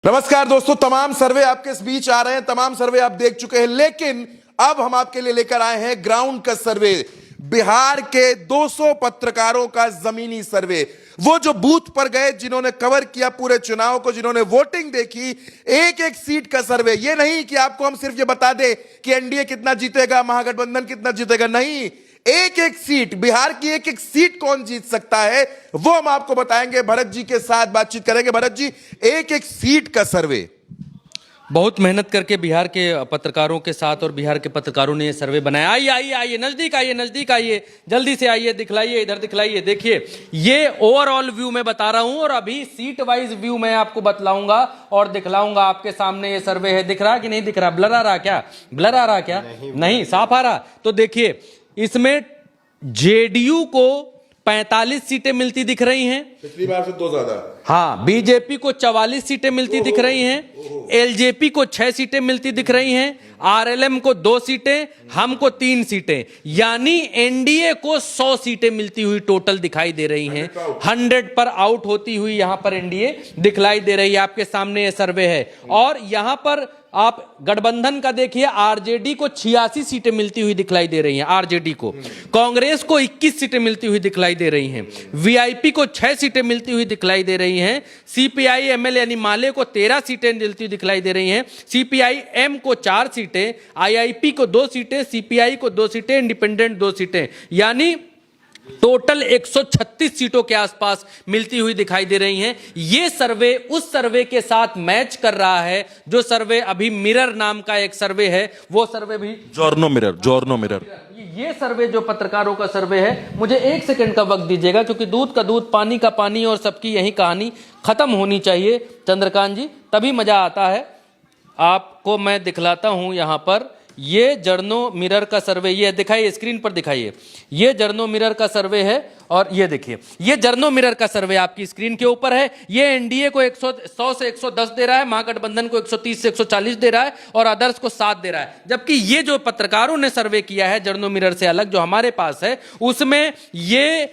नमस्कार दोस्तों, तमाम सर्वे आपके इस बीच आ रहे हैं, तमाम सर्वे आप देख चुके हैं, लेकिन अब हम आपके लिए लेकर आए हैं ग्राउंड का सर्वे, बिहार के 200 पत्रकारों का जमीनी सर्वे। वो जो बूथ पर गए, जिन्होंने कवर किया पूरे चुनाव को, जिन्होंने वोटिंग देखी, एक एक सीट का सर्वे। ये नहीं कि आपको हम सिर्फ ये बता दें कि एनडीए कितना जीतेगा, महागठबंधन कितना जीतेगा, नहीं, एक एक सीट, बिहार की एक एक सीट कौन जीत सकता है वो हम आपको बताएंगे। भरत जी के साथ बातचीत करेंगे। भरत जी, एक एक सीट का सर्वे बहुत मेहनत करके बिहार के पत्रकारों के साथ और बिहार के पत्रकारों ने ये सर्वे बनाया। आइए आइए आइए, नजदीक आइए, नजदीक आइए, जल्दी से आइए, दिखलाइए, इधर दिखलाइए। देखिए, ये ओवरऑल व्यू मैं बता रहा हूं और अभी सीट वाइज व्यू मैं आपको बतलाऊंगा और दिखलाऊंगा। आपके सामने ये सर्वे है, दिख रहा कि नहीं दिख रहा? ब्लर आ रहा क्या? ब्लर आ रहा क्या? नहीं, साफ आ रहा। तो देखिए, इसमें जेडीयू को 45 सीटें मिलती दिख रही हैं, पिछली बार से 2 ज्यादा। हाँ, बीजेपी को 44 सीटें मिलती दिख रही हैं, एलजेपी को 6 सीटें मिलती दिख रही हैं, आरएलएम को 2 सीटें, हमको 3 सीटें, यानी एनडीए को 100 सीटें मिलती हुई टोटल दिखाई दे रही हैं। 100 पर आउट होती हुई यहां पर एनडीए दिखलाई दे रही है। आपके सामने यह सर्वे है और यहां पर आप गठबंधन का देखिए, आरजेडी को 86 सीटें मिलती हुई दिखलाई दे रही हैं, आरजेडी को। कांग्रेस को 21 सीटें मिलती हुई दिखलाई दे रही हैं, वीआईपी को 6 सीटें मिलती हुई दिखलाई दे रही हैं, सीपीआई एमएल यानी माले को 13 सीटें मिलती हुई दिखलाई दे रही हैं, सीपीआई एम को 4 सीटें, आईआईपी को 2 सीटें, सीपीआई को 2 सीटें, इंडिपेंडेंट 2 सीटें, यानी टोटल 136 सीटों के आसपास मिलती हुई दिखाई दे रही हैं। ये सर्वे उस सर्वे के साथ मैच कर रहा है जो सर्वे अभी मिरर नाम का एक सर्वे है, वो सर्वे भी जॉर्नो मिरर। ये सर्वे जो पत्रकारों का सर्वे है, मुझे 1 सेकंड का वक्त दीजिएगा, क्योंकि दूध का दूध, पानी का पानी और सबकी यही कहानी खत्म होनी चाहिए चंद्रकांत जी, तभी मजा आता है। आपको मैं दिखलाता हूं यहां पर, ये जर्नो मिरर का सर्वे, ये दिखाइए, स्क्रीन पर दिखाइए, ये जर्नो मिरर का सर्वे है और ये देखिए, ये जर्नो मिरर का सर्वे आपकी स्क्रीन के ऊपर है। ये एनडीए को 100 से 110 दे रहा है, महागठबंधन को 130 से 140 दे रहा है और अदर्स को 7 दे रहा है। जबकि ये जो पत्रकारों ने सर्वे किया है जर्नो मिरर से अलग, जो हमारे पास है, उसमें ये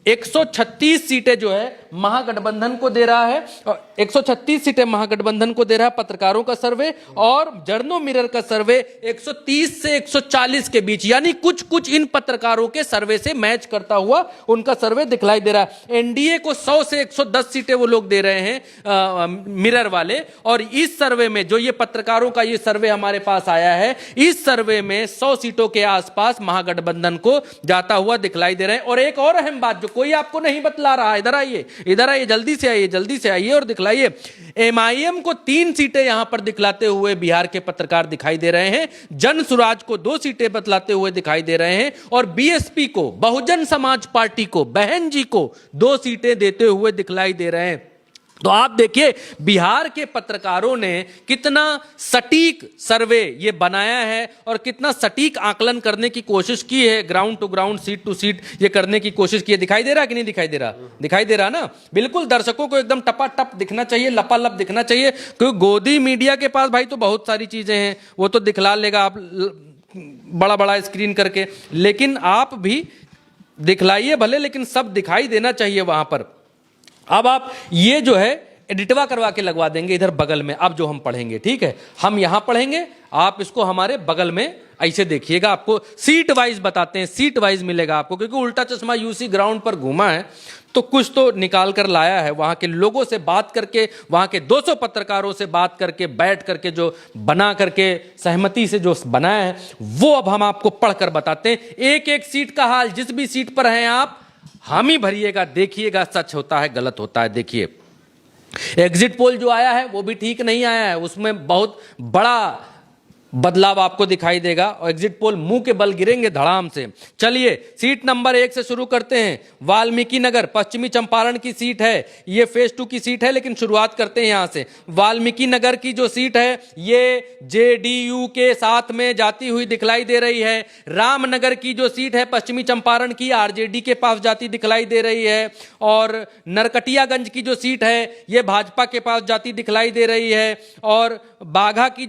136 सीटें जो है महागठबंधन को दे रहा है, और 136 सीटें महागठबंधन को दे रहा है पत्रकारों का सर्वे, और जर्नो मिरर का सर्वे 130 से 140 के बीच, यानी कुछ कुछ इन पत्रकारों के सर्वे से मैच करता हुआ उनका सर्वे दिखलाई दे रहा है। एनडीए को 100 से 110 सीटें वो लोग दे रहे हैं मिरर वाले, और इस सर्वे में जो ये पत्रकारों का ये सर्वे हमारे पास आया है, इस सर्वे में 100 सीटों के आसपास महागठबंधन को जाता हुआ दिखलाई दे रहे हैं। और एक और अहम बात जो कोई आपको नहीं बतला रहा, इधर आइए, इधर आइए, जल्दी से आइए, जल्दी से आइए और दिखलाइए। एमआईएम को 3 सीटें यहां पर दिखलाते हुए बिहार के पत्रकार दिखाई दे रहे हैं, जन सुराज को 2 सीटें बतलाते हुए दिखाई दे रहे हैं, और बीएसपी को, बहुजन समाज पार्टी को, बहन जी को 2 सीटें देते हुए दिखलाई दे रहे हैं। तो आप देखिए, बिहार के पत्रकारों ने कितना सटीक सर्वे ये बनाया है और कितना सटीक आकलन करने की कोशिश की है, ground to ground, seat to seat ये करने की कोशिश की है। दिखाई दे रहा कि नहीं दिखाई दे रहा? दिखाई दे रहा ना? बिल्कुल दर्शकों को एकदम टपाटप दिखना चाहिए, लपालप दिखना चाहिए, क्योंकि गोदी मीडिया के पास भाई तो बहुत सारी चीजें हैं, वो तो दिखला लेगा आप बड़ा बड़ा स्क्रीन करके, लेकिन आप भी दिखलाइए भले, लेकिन सब दिखाई देना चाहिए वहां पर। अब आप ये जो है एडिटवा करवा के लगवा देंगे इधर बगल में, अब जो हम पढ़ेंगे, ठीक है, हम यहां पढ़ेंगे, आप इसको हमारे बगल में ऐसे देखिएगा। आपको सीट वाइज बताते हैं, सीट वाइज मिलेगा आपको, क्योंकि उल्टा चश्मा यूसी ग्राउंड पर घूमा है तो कुछ तो निकाल कर लाया है, वहां के लोगों से बात करके, वहां के 200 पत्रकारों से बात करके, बैठ करके जो बना करके सहमति से जो बनाया है, वो अब हम आपको पढ़कर बताते हैं। एक एक सीट का हाल, जिस भी सीट पर हैं आप, हम ही भरिएगा, देखिएगा सच होता है गलत होता है। देखिए, एग्जिट पोल जो आया है वो भी ठीक नहीं आया है, उसमें बहुत बड़ा बदलाव आपको दिखाई देगा, और एग्जिट पोल मुंह के बल गिरेंगे धड़ाम से। चलिए, सीट नंबर 1 से शुरू करते हैं। वाल्मीकि नगर पश्चिमी चंपारण की सीट है, ये फेज 2 की सीट है, लेकिन शुरुआत करते हैं यहां से। वाल्मीकि नगर की जो सीट है ये जेडीयू के साथ में जाती हुई दिखलाई दे रही है। रामनगर की जो सीट है पश्चिमी चंपारण की, आरजेडी के पास जाती दिखलाई दे रही है, और नरकटियागंज की जो सीट है ये भाजपा के पास जाती दिखलाई दे रही है, और बाघा की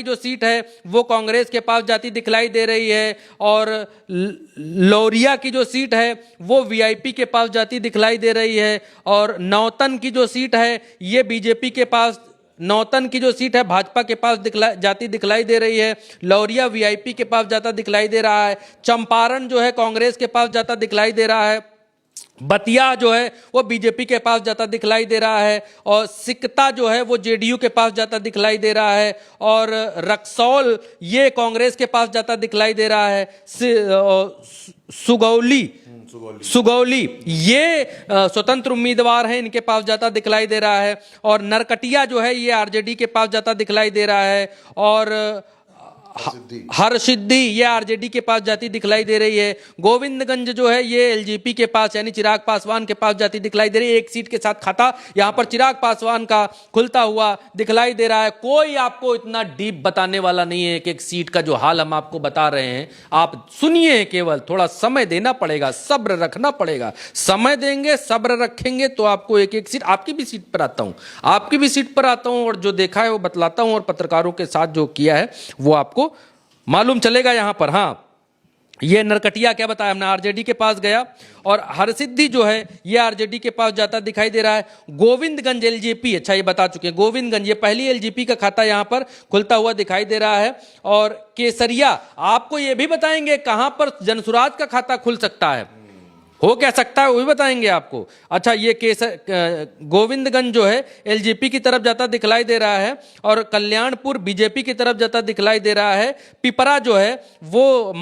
जो सीट है वो कांग्रेस के पास जाती दिखलाई दे रही है, और लौरिया की जो सीट है वो वीआईपी के पास जाती दिखलाई दे रही है, और नौतन की जो सीट है ये बीजेपी के पास नौतन की जो सीट है भाजपा के पास जाती दिखलाई दे रही है। लौरिया वीआईपी के पास जाता दिखलाई दे रहा है। चंपारण जो है कांग्रेस के पास जाता दिखलाई दे रहा है। बतिया जो है वो बीजेपी के पास जाता दिखलाई दे रहा है। और सिकता जो है वो जेडीयू के पास जाता दिखलाई दे रहा है। और रक्सौल ये कांग्रेस के पास जाता दिखलाई दे रहा है। सुगौली ये स्वतंत्र उम्मीदवार हैं, इनके पास जाता दिखलाई दे रहा है। और नरकटिया जो है ये आरजेडी के पास जाता दिखलाई दे रहा है। और हरसिद्धि ये आरजेडी के पास जाती दिखलाई दे रही है। गोविंदगंज जो है ये एलजेपी के पास यानी चिराग पासवान के पास जाती दिखलाई दे रही है। एक सीट के साथ खाता यहां पर चिराग पासवान का खुलता हुआ दिखलाई दे रहा है। कोई आपको इतना डीप बताने वाला नहीं है। एक एक सीट का जो हाल हम आपको बता रहे हैं, आप सुनिए, केवल थोड़ा समय देना पड़ेगा, सब्र रखना पड़ेगा। समय देंगे, सब्र रखेंगे तो आपको एक एक सीट, आपकी भी सीट पर आता हूं, आपकी भी सीट पर आता हूं और जो देखा है वो बतलाता हूं और पत्रकारों के साथ जो किया है वो आपको मालूम चलेगा यहां पर। हां, ये नरकटिया क्या बताया हमने, आरजेडी के पास गया। और हरसिद्धि जो है ये आरजेडी के पास जाता दिखाई दे रहा है। गोविंदगंज एलजेपी, अच्छा ये बता चुके हैं, गोविंदगंज ये पहली एलजेपी का खाता यहां पर खुलता हुआ दिखाई दे रहा है। और केसरिया आपको ये भी बताएंगे कहां पर जनसुराज का खाता खुल सकता है, हो क्या सकता है वो भी बताएंगे आपको। अच्छा, ये गोविंदगंज जो है एलजेपी की तरफ जाता दिखलाई दे रहा है और कल्याणपुर बीजेपी की तरफ जाता दिखलाई दे रहा है। पिपरा जो है वो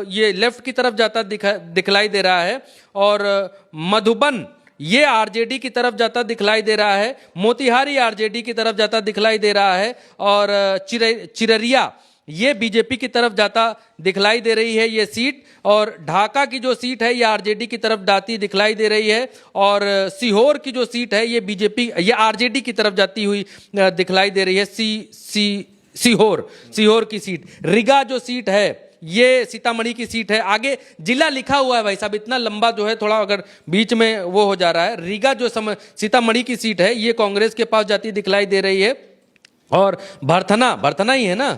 ये लेफ्ट की तरफ जाता दिखलाई दे रहा है। और मधुबन ये आरजेडी की तरफ जाता दिखलाई दे रहा है। मोतिहारी आरजेडी की तरफ जाता दिखलाई दे रहा है। और चिररिया ये बीजेपी की तरफ जाता दिखलाई दे रही है ये सीट। और ढाका की जो सीट है ये आरजेडी की तरफ जाती दिखलाई दे रही है। और सीहोर की जो सीट है ये बीजेपी, ये आरजेडी की तरफ जाती हुई दिखलाई दे रही है। सीहोर की सीट। रीगा जो सीट है ये सीतामढ़ी की सीट है। आगे जिला लिखा हुआ है भाई साहब, इतना लंबा जो है थोड़ा अगर बीच में वो हो जा रहा है। रीगा जो सीतामढ़ी की सीट है ये कांग्रेस के पास जाती दिखलाई दे रही है। और भरथना ही है ना,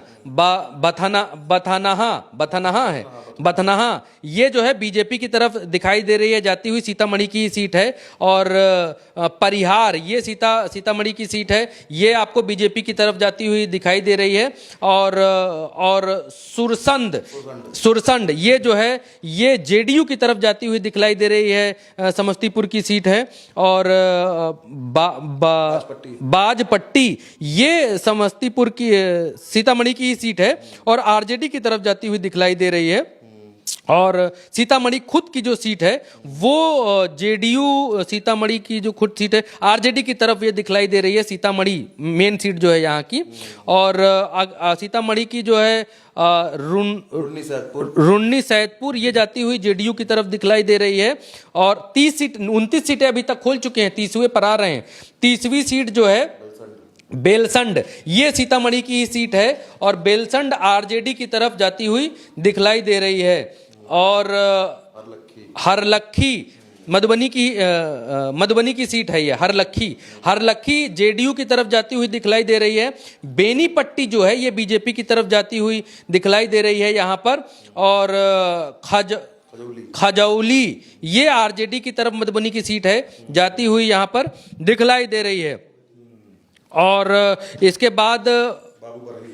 बथनाहा ये जो है बीजेपी की तरफ दिखाई दे रही है जाती हुई, सीतामढ़ी की सीट है। और परिहार ये सीतामढ़ी की सीट है, ये आपको बीजेपी की तरफ जाती हुई दिखाई दे रही है। और सुरसंड ये जो है ये जेडीयू की तरफ जाती हुई दिखलाई दे रही है, समस्तीपुर की सीट है। और बाजपट्टी ये समस्तीपुर की सीतामढ़ी की सीट है और आरजेडी की तरफ जाती हुई दिखलाई दे रही है। और सीतामढ़ी खुद की जो सीट है वो जेडीयू सीतामढ़ी की जो खुद सीट है आरजेडी की तरफ ये दिखलाई दे रही है, सीतामढ़ी मेन सीट जो है यहाँ की। और सीतामढ़ी की जो है रुन्नी सैदपुर ये जाती हुई जेडीयू की तरफ दिखलाई दे रही है। और 29 सीटें अभी तक खोल चुके हैं, 30वें पर आ रहे हैं। 30वीं सीट जो है बेलसंड ये सीतामढ़ी की ही सीट है और बेलसंड आरजेडी की तरफ जाती हुई दिखलाई दे रही है। और हरलक्खी मधुबनी की सीट है ये, हरलक्खी जेडीयू की तरफ जाती हुई दिखलाई दे रही है। बेनीपट्टी जो है ये बीजेपी की तरफ जाती हुई दिखलाई दे रही है यहाँ पर। और खजौली ये आरजेडी की तरफ मधुबनी की सीट है जाती हुई यहाँ पर दिखलाई दे रही है। और इसके बाद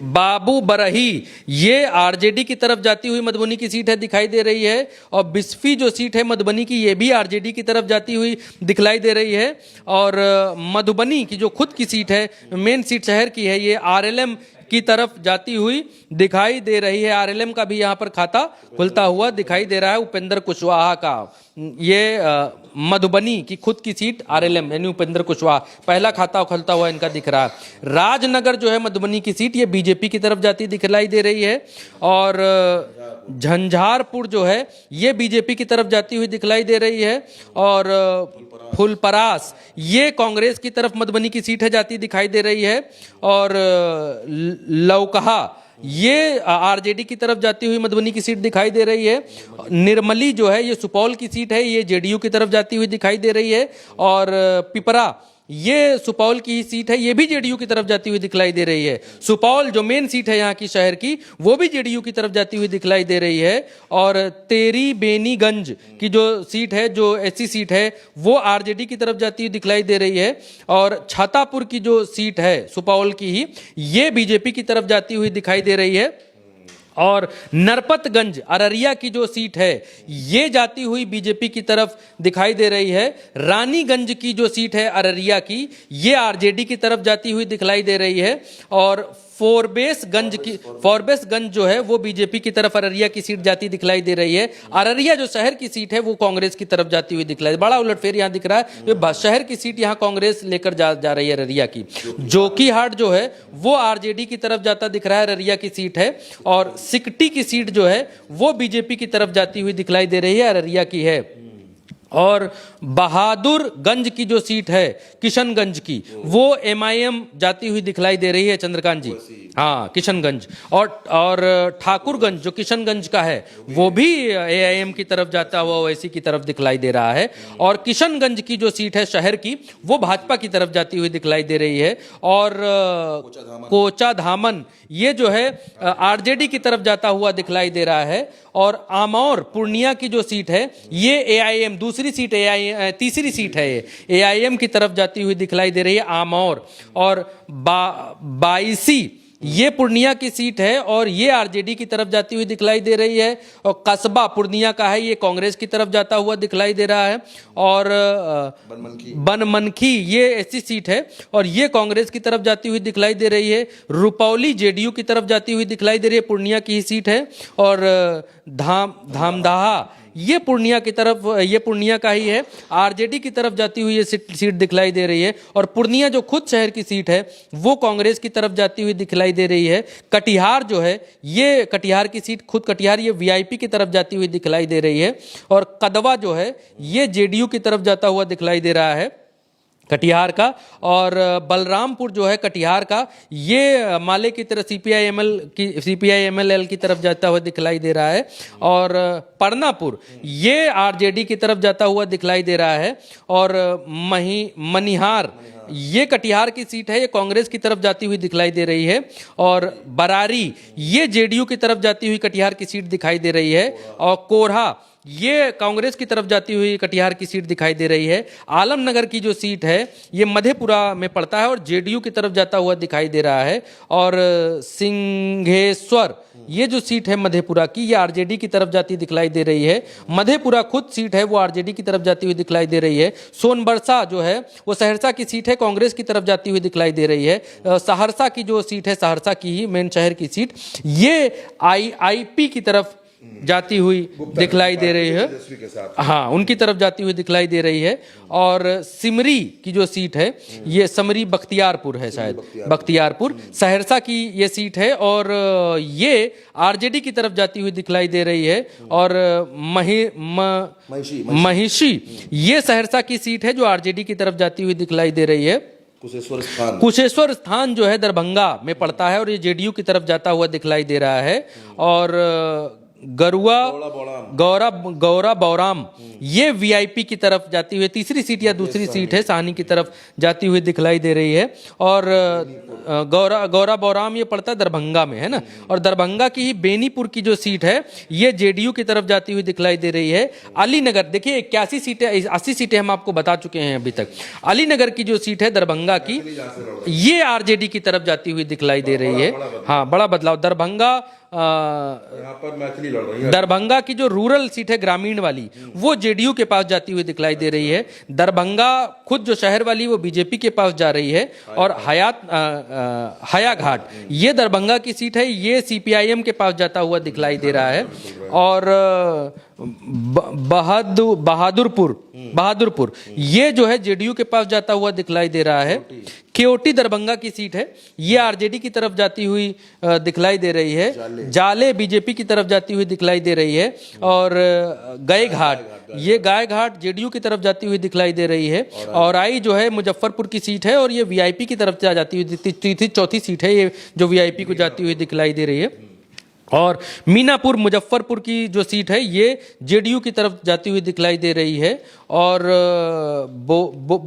बाबू बरही ये आरजेडी की तरफ जाती हुई मधुबनी की सीट है दिखाई दे रही है। और बिस्फी जो सीट है मधुबनी की ये भी आरजेडी की तरफ जाती हुई दिखलाई दे रही है। और मधुबनी की जो खुद की सीट है मेन सीट शहर की है ये आरएलएम की तरफ जाती हुई दिखाई दे रही है। आरएलएम का भी यहाँ पर खाता खुलता हुआ दिखाई दे रहा है, उपेंद्र कुशवाहा का। ये मधुबनी की खुद की सीट आरएलएम यानी उपेंद्र कुशवाहा पहला खाता खुलता हुआ इनका दिख रहा है। राजनगर जो है मधुबनी की सीट ये बीजेपी की तरफ जाती दिखलाई दे रही है। और झंझारपुर जो है ये बीजेपी की तरफ जाती हुई दिखलाई दे रही है। और फुलपरास ये कांग्रेस की तरफ मधुबनी की सीट है जाती दिखाई दे रही है। और लौकहा ये आरजेडी की तरफ जाती हुई मधुबनी की सीट दिखाई दे रही है। निर्मली जो है ये सुपौल की सीट है, ये जेडीयू की तरफ जाती हुई दिखाई दे रही है। और पिपरा ये सुपौल की ही सीट है, ये भी जेडीयू की तरफ जाती हुई दिखलाई दे रही है। सुपौल जो मेन सीट है यहाँ की शहर की, वो भी जेडीयू की तरफ जाती हुई दिखलाई दे रही है। और तेरी बेनीगंज की जो सीट है, जो एससी सीट है, वो आरजेडी की तरफ जाती हुई दिखलाई दे रही है। और छातापुर की जो सीट है सुपौल की ही, ये बीजेपी की तरफ जाती हुई दिखाई दे रही है। और नरपतगंज अररिया की जो सीट है, ये जाती हुई बीजेपी की तरफ दिखाई दे रही है। रानीगंज की जो सीट है अररिया की, ये आरजेडी की तरफ जाती हुई दिखलाई दे रही है। और फॉरबेसगंज जो है वो बीजेपी की तरफ अररिया की सीट जाती दिखलाई दे रही है। अररिया जो शहर की सीट है वो कांग्रेस की तरफ जाती हुई दिखलाई, बड़ा उलटफेर यहाँ दिख रहा है। शहर की सीट यहाँ कांग्रेस लेकर जा रही है अररिया की। जोकीहाट जो है वो आरजेडी की तरफ जाता दिख रहा है, अररिया की सीट है। और सिकटी की सीट जो है वो बीजेपी की तरफ जाती हुई दिखलाई दे रही है, अररिया की है। और बहादुरगंज की जो सीट है किशनगंज की, वो एमआईएम जाती हुई दिखलाई दे रही है चंद्रकांत जी। हाँ, किशनगंज। और ठाकुरगंज जो किशनगंज का है वो भी एआईएम की तरफ जाता हुआ ओवैसी की तरफ दिखलाई दे रहा है। और किशनगंज की जो सीट है शहर की, वो भाजपा की तरफ जाती हुई दिखलाई दे रही है। और कोचा धामन ये जो है आरजेडी की तरफ जाता हुआ दिखलाई दे रहा है। और आमौर पूर्णिया की जो सीट है, ये एआईएम दूसरी सीट तीसरी सीट है, ये एआईएम की तरफ जाती हुई दिखलाई दे रही है आमौर। और बाईसी ये पूर्णिया की सीट है और ये आरजेडी की तरफ जाती हुई दिखलाई दे रही है। और कस्बा पूर्णिया का है, ये कांग्रेस की तरफ जाता हुआ दिखलाई दे रहा है। और बनमनखी ये ऐसी सीट है और ये कांग्रेस की तरफ जाती हुई दिखलाई दे रही है। रुपौली जेडीयू की तरफ जाती हुई दिखलाई दे रही है, पूर्णिया की ही सीट है। और धामदाहा ये पूर्णिया की तरफ, ये पूर्णिया का ही है, आरजेडी की तरफ जाती हुई ये सीट दिखलाई दे रही है। और पूर्णिया जो खुद शहर की सीट है वो कांग्रेस की तरफ जाती हुई दिखलाई दे रही है। कटिहार जो है, ये कटिहार की सीट, खुद कटिहार, ये वीआईपी की तरफ जाती हुई दिखलाई दे रही है। और कदवा जो है ये जेडीयू की तरफ जाता हुआ दिखलाई दे रहा है कटिहार का। और बलरामपुर जो है कटिहार का, ये माले की तरफ सीपीआई-एमएल की तरफ जाता हुआ दिखलाई दे रहा है। और पड़नापुर ये आरजेडी की तरफ जाता हुआ दिखलाई दे रहा है। और मनिहार ये कटिहार की सीट है, ये कांग्रेस की तरफ जाती हुई दिखलाई दे रही है। और बरारी ये जेडीयू की तरफ जाती हुई कटिहार की सीट दिखाई दे रही है। और कोरहा ये कांग्रेस की तरफ जाती हुई कटिहार की सीट दिखाई दे रही है। आलमनगर की जो सीट है ये मधेपुरा में पड़ता है और जेडीयू की तरफ जाता हुआ दिखाई दे रहा है। और सिंघेश्वर ये जो सीट है मधेपुरा की, ये आरजेडी की तरफ जाती दिखलाई दे रही है। मधेपुरा खुद सीट है वो आरजेडी की तरफ जाती हुई दिखलाई दे रही है। सोनबरसा जो है वो सहरसा की सीट है, कांग्रेस की तरफ जाती हुई दिखलाई दे रही है। सहरसा की जो सीट है, सहरसा की ही मेन शहर की सीट, ये आईपी की तरफ जाती हुई दिखलाई दे रही है। हाँ, उनकी तरफ जाती हुई दिखलाई दे रही है। और सिमरी की जो सीट है, ये समरी बख्तियारपुर है, शायद बख्तियारपुर सहरसा की ये सीट है और ये आरजेडी की तरफ जाती हुई दिखलाई दे रही है। और महिषी ये सहरसा की सीट है जो आरजेडी की तरफ जाती हुई दिखलाई दे रही है। कुशेश्वर स्थान जो है दरभंगा में पड़ता है और ये जेडीयू की तरफ जाता हुआ दिखलाई दे रहा है। और गौरा बौराम ये वीआईपी की तरफ जाती हुई तीसरी सीट या दूसरी सीट है, साहनी की तरफ जाती हुई दिखलाई दे रही है। और गौरा बौराम ये पड़ता है दरभंगा में, है ना। और दरभंगा की ही बेनीपुर की जो सीट है ये जेडीयू की तरफ जाती हुई दिखलाई दे रही है। अलीनगर देखिए 81 सीटें, 80 सीटें हम आपको बता चुके हैं अभी तक। अलीनगर की जो सीट है दरभंगा की, ये आरजेडी की तरफ जाती हुई दिखलाई दे रही है। हाँ, बड़ा बदलाव। दरभंगा यहाँ पर मैथिली लड़ रही है। दरभंगा की जो रूरल सीट है ग्रामीण वाली, वो जेडीयू के पास जाती हुई दिखलाई दे रही है। दरभंगा खुद जो शहर वाली वो बीजेपी के पास जा रही है। और हयाघाट ये दरभंगा की सीट है, ये सीपीआईएम के पास जाता हुआ दिखलाई दे रहा है। और बहादुरपुर ये जो है जेडीयू के पास जाता हुआ दिखलाई दे रहा है। केओटी दरभंगा की सीट है, ये आरजेडी की तरफ जाती हुई दिखलाई दे रही है। जाले बीजेपी की तरफ जाती हुई दिखलाई दे रही है। और गायघाट ये गायघाट जेडीयू की तरफ जाती हुई दिखलाई दे रही है। और आई जो है मुजफ्फरपुर की सीट है और ये वीआईपी की तरफ जाती हुई चौथी सीट है, ये जो वीआईपी को जाती हुई दिखलाई दे रही है। और मीनापुर मुजफ्फरपुर की जो सीट है ये जेडीयू की तरफ जाती हुई दिखलाई दे रही है। और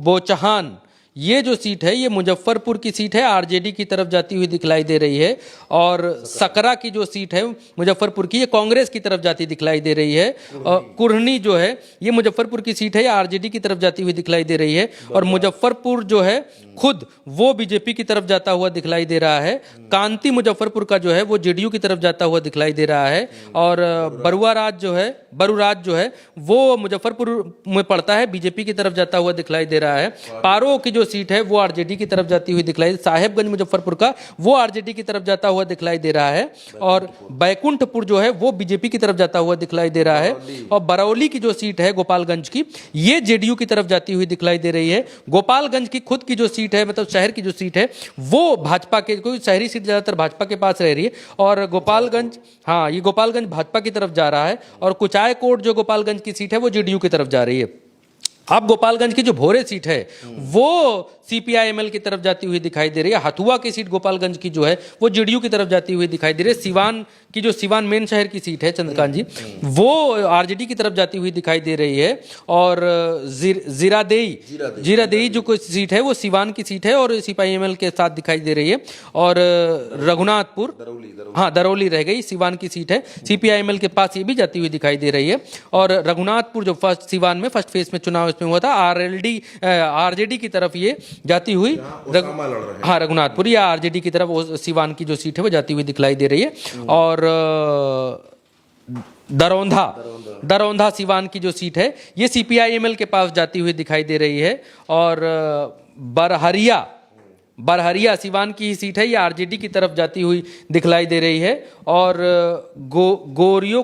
बोचहान ये जो सीट है ये मुजफ्फरपुर की सीट है, आरजेडी की तरफ जाती हुई दिखलाई दे रही है। और सकरा की जो सीट है मुजफ्फरपुर की, ये कांग्रेस की तरफ जाती दिखलाई दे रही है। और कुर्हनी जो है ये मुजफ्फरपुर की सीट है, ये आरजेडी की तरफ जाती हुई दिखलाई दे रही है। और मुजफ्फरपुर जो है खुद वो बीजेपी की तरफ जाता हुआ दिखलाई दे रहा है। कांति मुजफ्फरपुर का जो है वो जेडीयू की तरफ जाता हुआ दिखलाई दे रहा है। और बरुराज जो है वो मुजफ्फरपुर में पड़ता है, बीजेपी की तरफ जाता हुआ दिखलाई दे रहा है। पारो की जो सीट है वो आरजेडी की तरफ जाती हुई दिखलाई, साहेबगंज मुजफ्फरपुर का वो आरजेडी की तरफ जाता हुआ दिखलाई दे रहा है। और बैकुंठपुर जो है वो बीजेपी की तरफ जाता हुआ दिखलाई दे रहा है। और बरौली की जो सीट है गोपालगंज की, ये जेडीयू की तरफ जाती हुई दिखलाई दे रही है। गोपालगंज की खुद की जो सीट है, मतलब शहर की जो सीट है, वो भाजपा के, कोई शहरी सीट ज्यादातर भाजपा के पास रह रही है। और गोपालगंज, हाँ, ये गोपालगंज भाजपा की तरफ जा रहा है। और कुचायकोट जो गोपालगंज की सीट है वो जेडीयू की तरफ जा रही है। अब गोपालगंज की जो भोरे सीट है वो सीपीआईएमएल की तरफ जाती हुई दिखाई दे रही है। हथुआ की सीट गोपालगंज की जो है वो जेडीयू की तरफ जाती हुई दिखाई दे रही है। सिवान की जो सिवान मेन शहर की सीट है चंद्रकांत जी, वो आरजेडी की तरफ जाती हुई दिखाई दे रही है। और जीरादेई जो कोई सीट है वो सिवान की सीट है और सीपीआईएमएल के साथ दिखाई दे रही है। और रघुनाथपुर, हाँ, दरौली रह गई, सिवान की सीट है, सीपीआईएमएल के पास ये भी जाती हुई दिखाई दे रही है। और रघुनाथपुर जो फर्स्ट सिवान में फर्स्ट फेज में चुनाव इसमें हुआ था, आरजेडी की तरफ ये जाती हुई, हाँ, रघुनाथपुर या आरजेडी की तरफ वो सिवान की जो सीट है वो जाती हुई दिखलाई दे रही है। और दरौंधा सिवान की जो सीट है ये सीपीआईएमएल के पास जाती हुई दिखाई दे रही है। और बरहरिया सिवान की ही सीट है, ये आरजेडी की तरफ जाती हुई दिखलाई दे रही है। और गोरियो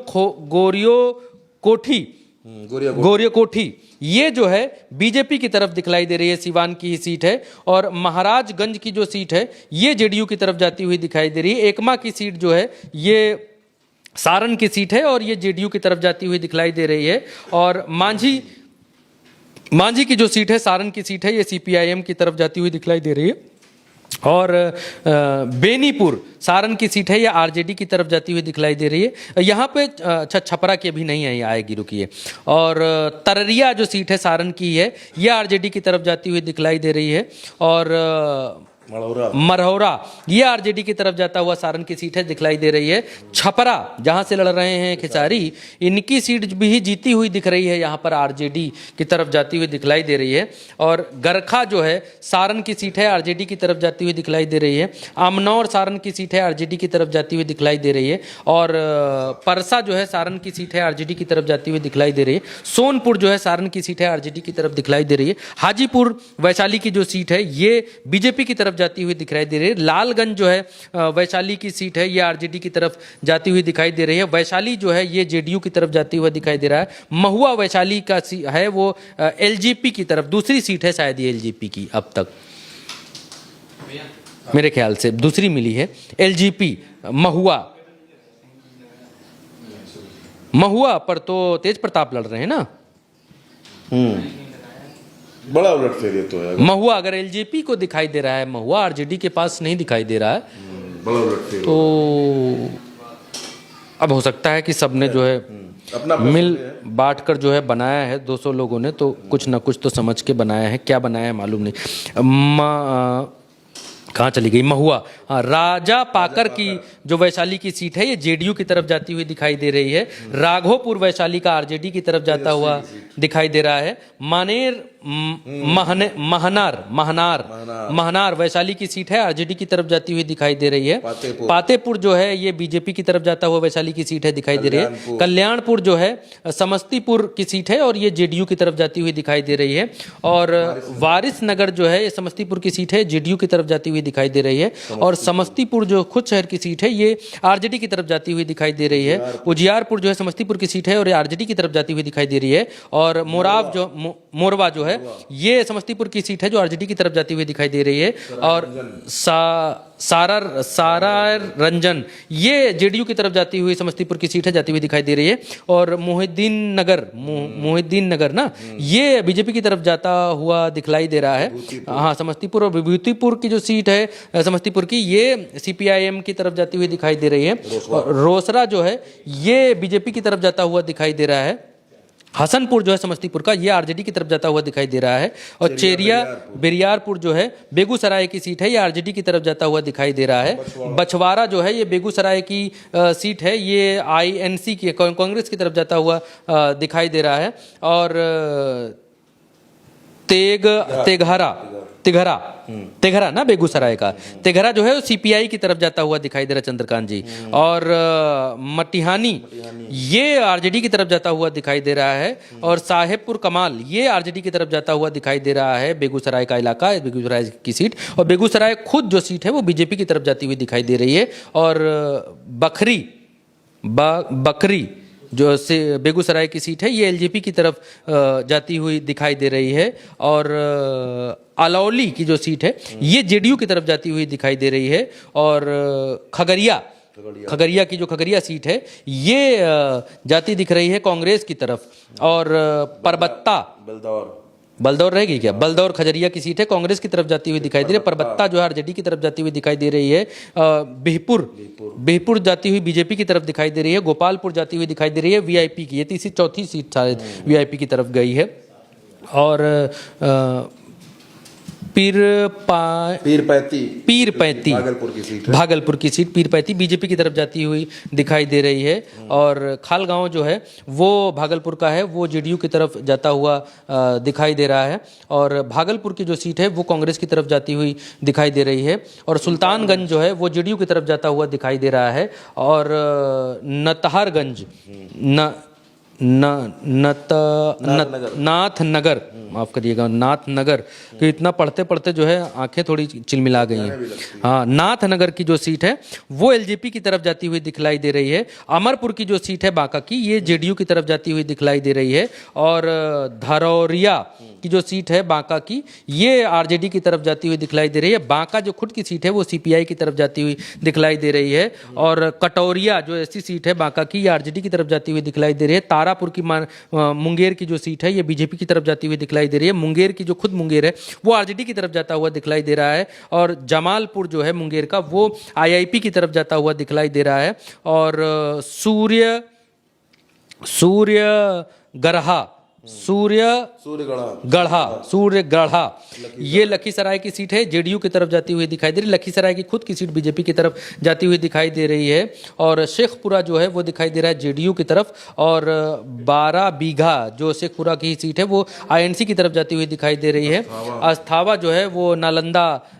कोठी ये जो है बीजेपी की तरफ दिखलाई दे रही है, सिवान की ही सीट है। और महाराजगंज की जो सीट है ये जेडीयू की तरफ जाती हुई दिखाई दे रही है। एकमा की सीट जो है ये सारण की सीट है और ये जेडीयू की तरफ जाती हुई दिखलाई दे रही है। और मांझी की जो सीट है सारण की सीट है, ये सीपीआईएम की तरफ जाती हुई दिखलाई दे रही है। और बेनीपुर सारण की सीट है, यह आरजेडी की तरफ जाती हुई दिखलाई दे रही है। यहाँ पे छपरा की अभी नहीं है, ये आएगी, रुकिए। और तररिया जो सीट है सारण की है, यह आरजेडी की तरफ जाती हुई दिखलाई दे रही है। और मरहौरा ये आरजेडी की तरफ जाता हुआ सारण की सीट है, दिखलाई दे रही है। छपरा जहां से लड़ रहे हैं खेसारी, इनकी सीट भी जीती हुई दिख रही है, यहां पर आरजेडी की तरफ जाती हुई दिखलाई दे रही है। और गरखा जो है सारण की सीट है, आरजेडी की तरफ जाती हुई दिखलाई दे रही है। अमनौर सारण की सीट है, आरजेडी की तरफ जाती हुई दिखलाई दे रही है। और परसा जो है सारण की सीट है, आरजेडी की तरफ जाती हुई दिखलाई दे रही है। सोनपुर जो है सारण की सीट है, आरजेडी की तरफ दिखलाई दे रही है। हाजीपुर वैशाली की जो सीट है ये बीजेपी की तरफ जाती हुई दिखाई दे रही है। लालगंज जो है वैशाली की सीट है, ये आरजेडी की तरफ जाती हुई दिखाई दे रही है। वैशाली जो है ये जेडीयू की तरफ जाती हुई दिखाई दे रहा है। महुआ वैशाली का है वो एलजेपी की तरफ, दूसरी सीट है शायद ये एलजेपी की, अब तक मेरे ख्याल से दूसरी मिली है एलजेपी। महुआ पर तो तेज प्रताप लड़ रहे हैं ना, बड़ा उलटफेर तो है। महुआ अगर एलजेपी को दिखाई दे रहा है, महुआ आरजेडी के पास नहीं दिखाई दे रहा है, बड़ा उलटफेर तो अब हो सकता है कि सबने जो है अपना मिल बांट कर जो है बनाया है, 200 लोगों ने तो कुछ ना कुछ तो समझ के बनाया है, क्या बनाया है मालूम नहीं। कहाँ चली गई महुआ, राजा पाकर की जो वैशाली की सीट है ये जेडीयू की तरफ जाती हुई दिखाई दे रही है। राघोपुर वैशाली का आरजेडी की तरफ जाता हुआ दिखाई दे रहा है। मानेर महनार वैशाली की सीट है, आरजेडी की तरफ जाती हुई दिखाई दे रही है। पातेपुर जो है ये बीजेपी की तरफ जाता हुआ वैशाली की सीट है, दिखाई दे रही है। कल्याणपुर जो है समस्तीपुर की सीट है और ये जेडीयू की तरफ जाती हुई दिखाई दे रही है। और वारिस नगर जो है ये समस्तीपुर की सीट है, जेडीयू की तरफ जाती हुई दिखाई दे रही है। और समस्तीपुर जो खुद शहर की सीट है ये आरजेडी की तरफ जाती हुई दिखाई दे रही है। उजियारपुर जो है समस्तीपुर की सीट है और आरजेडी की तरफ जाती हुई दिखाई दे रही है। और मोरवा जो है ये समस्तीपुर की सीट है जो आरजेडी की तरफ जाती हुई दिखाई दे रही है। और सारा रंजन ये जेडीयू की तरफ जाती हुई समस्तीपुर की सीट है, जाती हुई दिखाई दे रही है। और मोहिद्दीन नगर ना ये बीजेपी की तरफ जाता हुआ दिखलाई दे रहा है। हाँ, समस्तीपुर और विभूतिपुर की जो सीट है समस्तीपुर की ये सीपीआईएम की तरफ जाती हुई दिखाई दे रही है। और रोसड़ा जो है ये बीजेपी की तरफ जाता हुआ दिखाई दे रहा है। हसनपुर जो है समस्तीपुर का, ये आरजेडी की तरफ जाता हुआ दिखाई दे रहा है। और चेरिया बेरियारपुर जो है बेगूसराय की सीट है, ये आरजेडी की तरफ जाता हुआ दिखाई दे रहा है। बछवाड़ा जो है ये बेगूसराय की सीट है, ये आईएनसी की कांग्रेस की तरफ जाता हुआ दिखाई दे रहा है। और तेघरा ना बेगूसराय का, तेघरा जो है वो सीपीआई की तरफ जाता हुआ दिखाई दे रहा है चंद्रकांत जी। और मटिहानी ये आरजेडी की तरफ जाता हुआ दिखाई दे रहा है। और साहेबपुर कमाल ये आरजेडी की तरफ जाता हुआ दिखाई दे रहा है, बेगूसराय का इलाका, बेगूसराय की सीट। और बेगूसराय खुद जो सीट है वो बीजेपी की तरफ जाती हुई दिखाई दे रही है। और बकरी जो से बेगूसराय की सीट है ये एलजेपी की तरफ जाती हुई दिखाई दे रही है। और अलौली की जो सीट है ये जेडीयू की तरफ जाती हुई दिखाई दे रही है। और खगड़िया की जो खगड़िया सीट है ये जाती दिख रही है कांग्रेस की तरफ। और परबत्ता बलदौर रहेगी क्या, बलदौर खजरिया की सीट है, कांग्रेस की तरफ जाती हुई दिखाई दे रही है। परबत्ता जो है आरजेडी की तरफ जाती हुई दिखाई दे रही है। बिहपुर जाती हुई बीजेपी की तरफ दिखाई दे रही है। गोपालपुर जाती हुई दिखाई दे रही है वीआईपी की, ये तीसरी चौथी सीट शायद वीआईपी की तरफ गई है। और पीरपैती भागलपुर की सीट पीरपैती बीजेपी की तरफ जाती हुई दिखाई दे रही है। और खालगांव जो है वो भागलपुर का है, वो जेडीयू की तरफ जाता हुआ दिखाई दे रहा है। और भागलपुर की जो सीट है वो कांग्रेस की तरफ जाती हुई दिखाई दे रही है। और सुल्तानगंज जो है वो जेडीयू की तरफ जाता हुआ दिखाई दे रहा है। और नाथनगर माफ करिएगा, नाथनगर कि इतना पढ़ते पढ़ते जो है आंखें थोड़ी चिलमिला गई हैं। हाँ, नाथनगर की जो सीट है वो एलजेपी की तरफ जाती हुई दिखलाई दे रही है। अमरपुर की जो सीट है बांका की, ये जेडीयू की तरफ जाती हुई दिखलाई दे रही है। और धरौरिया की जो सीट है बांका की, ये आरजेडी की तरफ जाती हुई दिखलाई दे रही है। बांका जो खुद की सीट है वो सीपीआई की तरफ जाती हुई दिखलाई दे रही है। और कटौरिया जो ऐसी सीट है बांका की, ये आरजेडी की तरफ जाती हुई दिखलाई दे रही है। तारापुर की मुंगेर की जो सीट है ये बीजेपी की तरफ जाती हुई दिखलाई दे रही है। मुंगेर की जो खुद मुंगेर है वो आरजेडी की तरफ जाता हुआ दिखलाई दे रहा है। और जमालपुर जो है मुंगेर का, वो आईआईपी की तरफ जाता हुआ दिखलाई दे रहा है। और सूर्यगढ़ा ये लखीसराय की सीट है, जेडीयू की तरफ जाती हुई दिखाई दे रही है। लखीसराय की खुद की सीट बीजेपी की तरफ जाती हुई दिखाई दे रही है। और शेखपुरा जो है वो दिखाई दे रहा है जेडीयू की तरफ। और 12 बीघा जो शेखपुरा की सीट है वो आईएनसी की तरफ जाती हुई दिखाई दे रही है। अस्थावा जो है वो नालंदा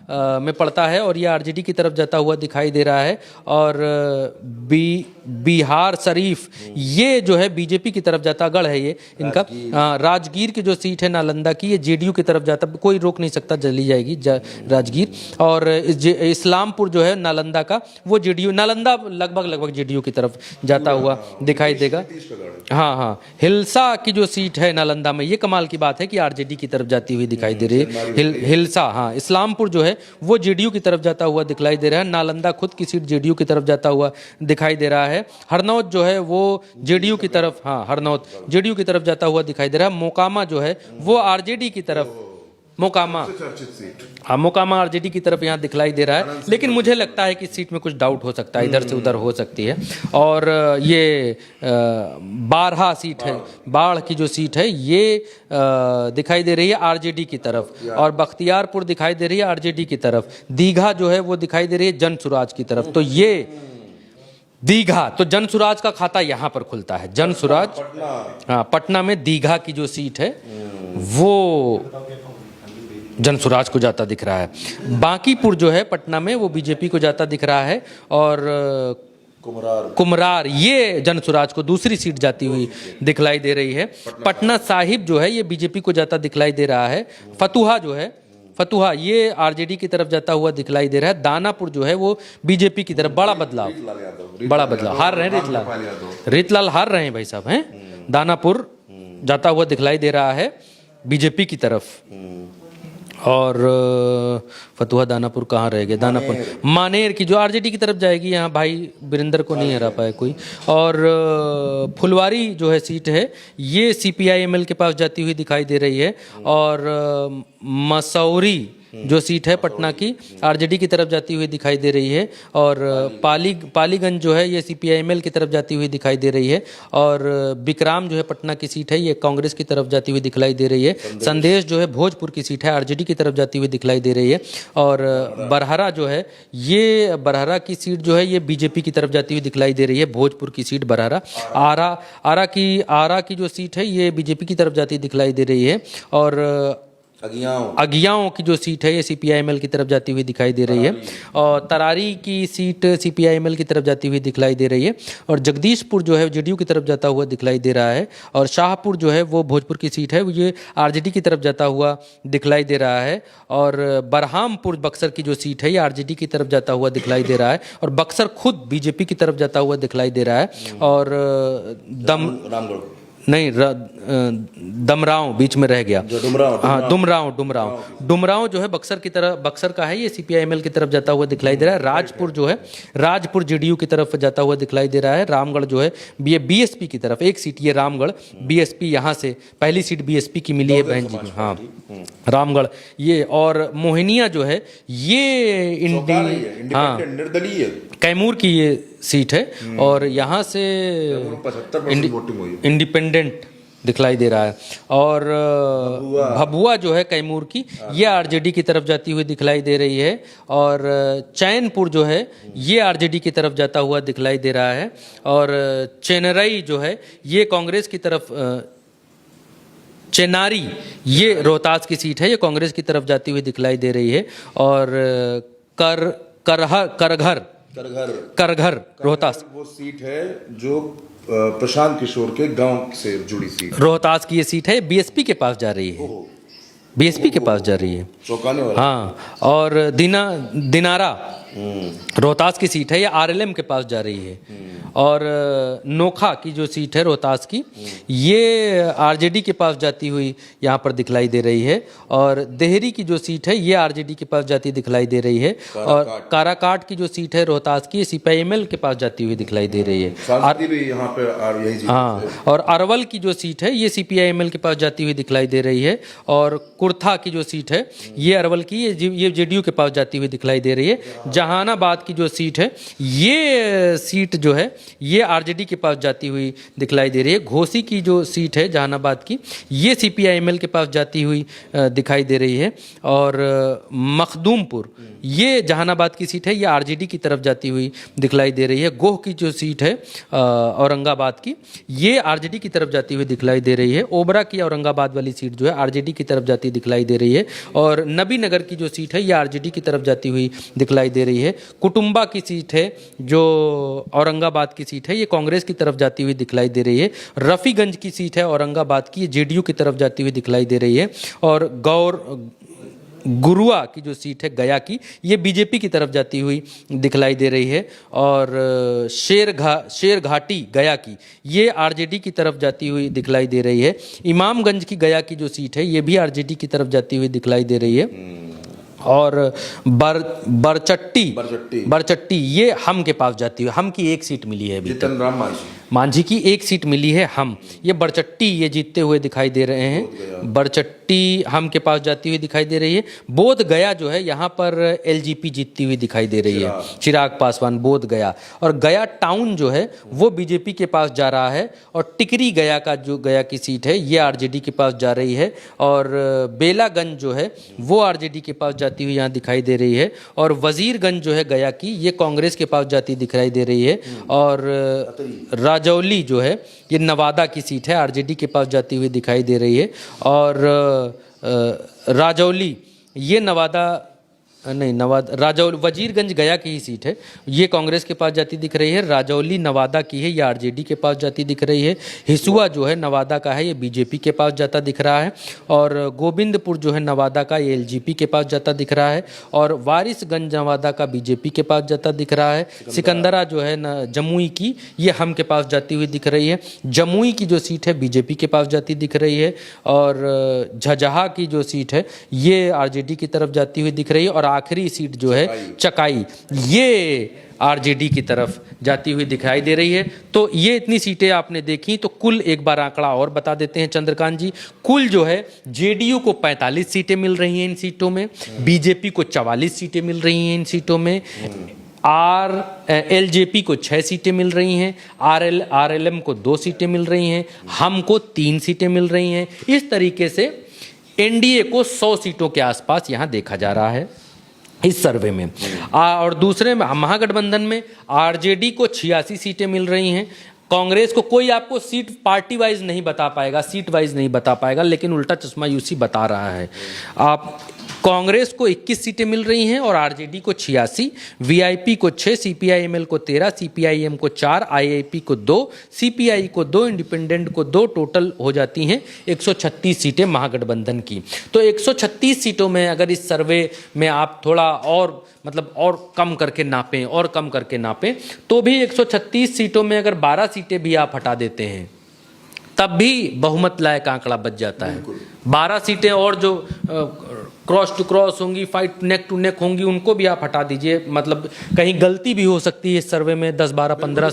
में पड़ता है और ये आरजेडी की तरफ जाता हुआ दिखाई दे रहा है। और बिहार शरीफ ये जो है बीजेपी की तरफ जाता गढ़ है ये इनका। राजगीर की जो सीट है नालंदा की, ये जेडीयू की तरफ जाता, कोई रोक नहीं सकता, चली जाएगी राजगीर। और इस्लामपुर जो है नालंदा का, वो जेडीयू, नालंदा लगभग जेडीयू की तरफ जाता हुआ दिखाई देगा। हाँ, हिल्सा की जो सीट है नालंदा में, ये कमाल की बात है कि आरजेडी की तरफ जाती हुई दिखाई दे रही है। हिल्सा, हाँ, इस्लामपुर जो है वो जेडीयू की तरफ जाता हुआ दिखलाई दे रहा है। नालंदा खुद की सीट जेडीयू की तरफ जाता हुआ दिखाई दे रहा है। हरनौत जो है वो जेडीयू की तरफ, हाँ, हरनौत जेडीयू की तरफ जाता हुआ दिखाई दे रहा है। मोकामा जो है वो आरजेडी की तरफ, मोकामा आरजेडी की तरफ यहाँ दिखलाई दे रहा है। लेकिन मुझे लगता है कि सीट में कुछ डाउट हो सकता है, इधर से उधर हो सकती है। और ये बारहा सीट है, बाढ़ की जो सीट है ये दिखाई दे रही है आरजेडी की तरफ। और बख्तियारपुर दिखाई दे रही है आरजेडी की तरफ। दीघा जो है वो दिखाई दे रही है जनसुराज की तरफ। तो ये दीघा, तो जनसुराज का खाता यहाँ पर खुलता है, जनसुराज। हाँ, पटना में दीघा की जो सीट है वो जनसुराज को जाता दिख रहा है। बांकीपुर जो है पटना में वो बीजेपी को जाता दिख रहा है। और कुमरार ये जनसुराज को दूसरी सीट जाती हुई दिखलाई दे रही है। पटना साहिब जो है ये बीजेपी को जाता दिखलाई दे रहा है। फतुहा जो है, फतुहा ये आरजेडी की तरफ जाता हुआ दिखलाई दे रहा है। दानापुर जो है वो बीजेपी की तरफ। बड़ा बदलाव, हार रहे हैं रीतलाल हार रहे हैं भाई साहब, हैं। दानापुर जाता हुआ दिखलाई दे रहा है बीजेपी की तरफ। और फतुहा दानापुर कहाँ रह गया, दानापुर मानेर की जो आरजेडी की तरफ जाएगी, यहाँ भाई वीरेंद्र को नहीं हरा पाए कोई। और फुलवारी जो है सीट है ये सीपीआई एमएल के पास जाती हुई दिखाई दे रही है। और मसौरी जो सीट है पटना की आरजेडी की तरफ जाती हुई दिखाई दे रही है, और पालीगंज जो है ये सीपीआईएमएल की तरफ जाती हुई दिखाई दे रही है, और बिकराम जो है पटना की सीट है ये कांग्रेस की तरफ जाती हुई दिखलाई दे रही है। संदेश जो है भोजपुर की सीट है आरजेडी की तरफ जाती हुई दिखलाई दे रही है, और बरहरा जो है ये बरहरा की सीट जो है ये बीजेपी की तरफ जाती हुई दिखलाई दे रही है। भोजपुर की सीट बरहरा, आरा की जो सीट है ये बीजेपी की तरफ जाती दिखलाई दे रही है, और अगियाओं की जो सीट है ये सीपीआईएमएल की तरफ जाती हुई दिखाई दे रही है, और तरारी की सीट सीपीआईएमएल की तरफ जाती हुई दिखलाई दे रही है, और जगदीशपुर जो है जेडीयू की तरफ जाता हुआ दिखलाई दे रहा है, और शाहपुर जो है वो भोजपुर की सीट है ये आरजेडी की तरफ जाता हुआ दिखलाई दे रहा है, और बरहामपुर बक्सर की जो सीट है ये आरजेडी की तरफ जाता हुआ दिखलाई दे रहा है, और बक्सर खुद बीजेपी की तरफ जाता हुआ दिखलाई दे रहा है, और दमराव बीच में रह गया, हाँ डुमराव जो है बक्सर का है ये सीपीआईएमएल की तरफ जाता हुआ दिखलाई दे रहा है। राजपुर जेडीयू की तरफ जाता हुआ दिखलाई दे रहा है। रामगढ़ जो है बीएसपी की तरफ, एक सीट ये रामगढ़ बीएसपी, यहाँ से पहली सीट बीएसपी की मिली है बहन जी, हाँ रामगढ़ ये, और मोहिनिया जो है ये निर्दलीय कैमूर की ये सीट है, और यहाँ से इंडिपेंडेंट दिखलाई दे रहा है, और भभुआ जो है कैमूर की ये आरजेडी की तरफ जाती हुई दिखलाई दे रही है, और चैनपुर जो है ये आरजेडी की तरफ जाता हुआ दिखलाई दे रहा है, और चेनरई जो है ये कांग्रेस की तरफ, चेनारी ये रोहतास की सीट है ये कांग्रेस की तरफ जाती हुई दिखलाई दे रही है, और करघर रोहतास वो सीट है जो प्रशांत किशोर के गांव से जुड़ी सीट, रोहतास की ये सीट है बीएसपी के पास जा रही है, बीएसपी के पास जा रही है, चौंकाने वाला। हाँ, और दिनारा रोहतास की सीट है ये आरएलएम के पास जा रही है, और नोखा की जो सीट है रोहतास की ये आरजेडी के पास जाती हुई यहाँ पर दिखलाई दे रही है, और देहरी की जो सीट है ये आरजेडी के पास जाती दिखलाई दे रही है, और काराकाट की जो सीट है रोहतास की सीपीआईएमएल के पास जाती हुई दिखलाई दे रही है। यहाँ पे हाँ, और अरवल की जो सीट है ये सीपीआईएमएल के पास जाती हुई दिखलाई दे रही है, और कुर्था की जो सीट है ये अरवल की ये जेडीयू के पास जाती हुई दिखलाई दे रही है। जहानाबाद की जो सीट है ये सीट जो है ये आरजेडी के पास जाती हुई दिखलाई दे रही है। घोसी की जो सीट है जहानाबाद की ये सीपीआईएमएल के पास जाती हुई दिखाई दे रही है, और मखदूमपुर ये जहानाबाद की सीट है ये आरजेडी की तरफ जाती हुई दिखलाई दे रही है। गोह की जो सीट है औरंगाबाद की ये आरजेडी की तरफ जाती हुई दिखलाई दे रही है। ओबरा की औरंगाबाद वाली सीट जो है आरजेडी की तरफ जाती दिखलाई दे रही है, और नबी नगर की जो सीट है ये आरजेडी की तरफ जाती हुई दिखलाई दे रही है। कुटुंबा की सीट है जो औरंगाबाद की सीट है ये कांग्रेस की तरफ जाती हुई दिखलाई दे रही है। रफीगंज की सीट है औरंगाबाद की ये जेडीयू की तरफ जाती हुई दिखलाई दे रही है, और गुरुआ की जो सीट है गया की ये बीजेपी की तरफ जाती हुई दिखलाई दे रही है, और शेरघाटी गया की ये आरजेडी की तरफ जाती हुई दिखलाई दे रही है। इमामगंज की गया की जो सीट है ये भी आरजेडी की तरफ जाती हुई दिखलाई दे रही है, और बरचट्टी ये हम के पास जाती हुई, हम की एक सीट मिली है अभी तक, मांझी की एक सीट मिली है हम, ये बरचट्टी ये जीतते हुए दिखाई दे रहे हैं। बरचट्टी हम के पास जाती हुई दिखाई दे रही है। बोध गया जो है यहाँ पर एलजीपी जीतती हुई दिखाई दे रही है, चिराग पासवान बोध गया, और गया टाउन जो है वो बीजेपी के पास जा रहा है, और टिकरी गया का जो गया की सीट है ये आरजेडी के पास जा रही है, और बेलागंज जो है वो आरजेडी के पास जाती हुई यहाँ दिखाई दे रही है, और वजीरगंज जो है गया की ये कांग्रेस के पास जाती दिखाई दे रही है, और राजौली जो है ये नवादा की सीट है आरजेडी के पास जाती हुई दिखाई दे रही है, और राजौली ये वजीरगंज गया की ही सीट है ये कांग्रेस के पास जाती दिख रही है। राजौली नवादा की है ये आरजेडी के पास जाती दिख रही है। हिसुआ जो है नवादा का है ये बीजेपी के पास जाता दिख रहा है, और गोविंदपुर जो है नवादा का ये एलजीपी के पास जाता दिख रहा है, और वारिसगंज नवादा का बीजेपी के पास जाता दिख रहा है। सिकंदरा जो है जमुई की ये हम के पास जाती हुई दिख रही है। जमुई की जो सीट है बीजेपी के पास जाती दिख रही है, और झजहा की जो सीट है ये आरजेडी की तरफ जाती हुई दिख रही है, और आखिरी सीट जो है चकाई, ये आरजेडी की तरफ जाती हुई दिखाई दे रही है। तो ये इतनी सीटें आपने देखी। तो कुल एक बार आंकड़ा और बता देते हैं चंद्रकांत जी। कुल जो है जेडीयू को 45 सीटें मिल रही हैं इन सीटों में, बीजेपी को 44 सीटें मिल रही हैं इन सीटों में, एलजेपी को 6 सीटें मिल रही हैं, आरएलएम को 2 सीटें मिल रही हैं, हम को 3 सीटें मिल रही हैं। इस तरीके से एनडीए को 100 सीटों के आसपास यहां देखा जा रहा है इस सर्वे में। और दूसरे महागठबंधन में आरजेडी को 86 सीटें मिल रही हैं, कांग्रेस को कोई आपको सीट पार्टी वाइज नहीं बता पाएगा, सीट वाइज नहीं बता पाएगा, लेकिन उल्टा चश्मा यूसी बता रहा है। आप कांग्रेस को 21 सीटें मिल रही हैं और आरजेडी को 86, वीआईपी को 6, सीपीआईएमएल को 13, सीपीआईएम को 4, आईआईपी को 2, सीपीआई को 2, इंडिपेंडेंट को 2, टोटल हो जाती हैं 136 सीटें महागठबंधन की। तो 136 सीटों में अगर इस सर्वे में आप थोड़ा और मतलब और कम करके नापें तो भी 136 सीटों में अगर 12 सीटें भी आप हटा देते हैं तब भी बहुमत लायक आंकड़ा बच जाता है। 12 सीटें और जो क्रॉस टू क्रॉस होंगी, फाइट नेक टू नेक होंगी, उनको भी आप हटा दीजिए। मतलब कहीं गलती भी हो सकती है इस सर्वे में 10, 12, 15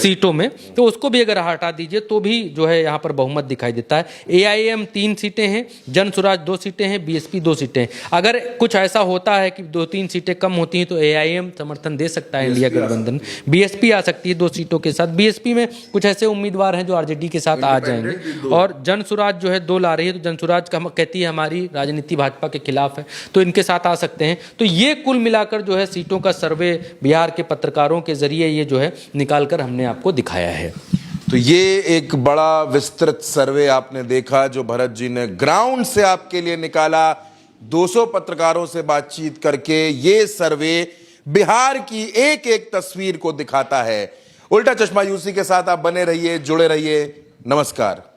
सीटों में, तो उसको भी अगर हटा दीजिए तो भी जो है यहाँ पर बहुमत दिखाई देता है। एआईएम 3 सीटें हैं, जन स्वराज 2 सीटें हैं, बीएसपी 2 सीटें हैं। अगर कुछ ऐसा होता है कि 2-3 सीटें कम होती हैं तो एआईएम समर्थन दे सकता है इंडिया गठबंधन, बीएसपी आ सकती है 2 सीटों के साथ। बीएसपी में कुछ ऐसे उम्मीदवार हैं जो आरजेडी के साथ आ जाएंगे, और जन स्वराज जो है 2 ला रही है, तो जन स्वराज कहती है हमारी राजनीति भाजपा के खिलाफ है, तो इनके साथ आ सकते हैं। तो ये कुल मिलाकर जो है सीटों का सर्वे बिहार के पत्रकारों के जरिए ये जो है निकालकर हमने आपको दिखाया है। तो ये एक बड़ा विस्तृत सर्वे आपने देखा जो भरत जी ने ग्राउंड से आपके लिए निकाला। 200 पत्रकारों से बातचीत करके ये सर्वे बिहार की एक एक तस्वीर को दिखाता है। उल्टा चश्मा यूसी के साथ आप बने रहिए, जुड़े रहिए। नमस्कार।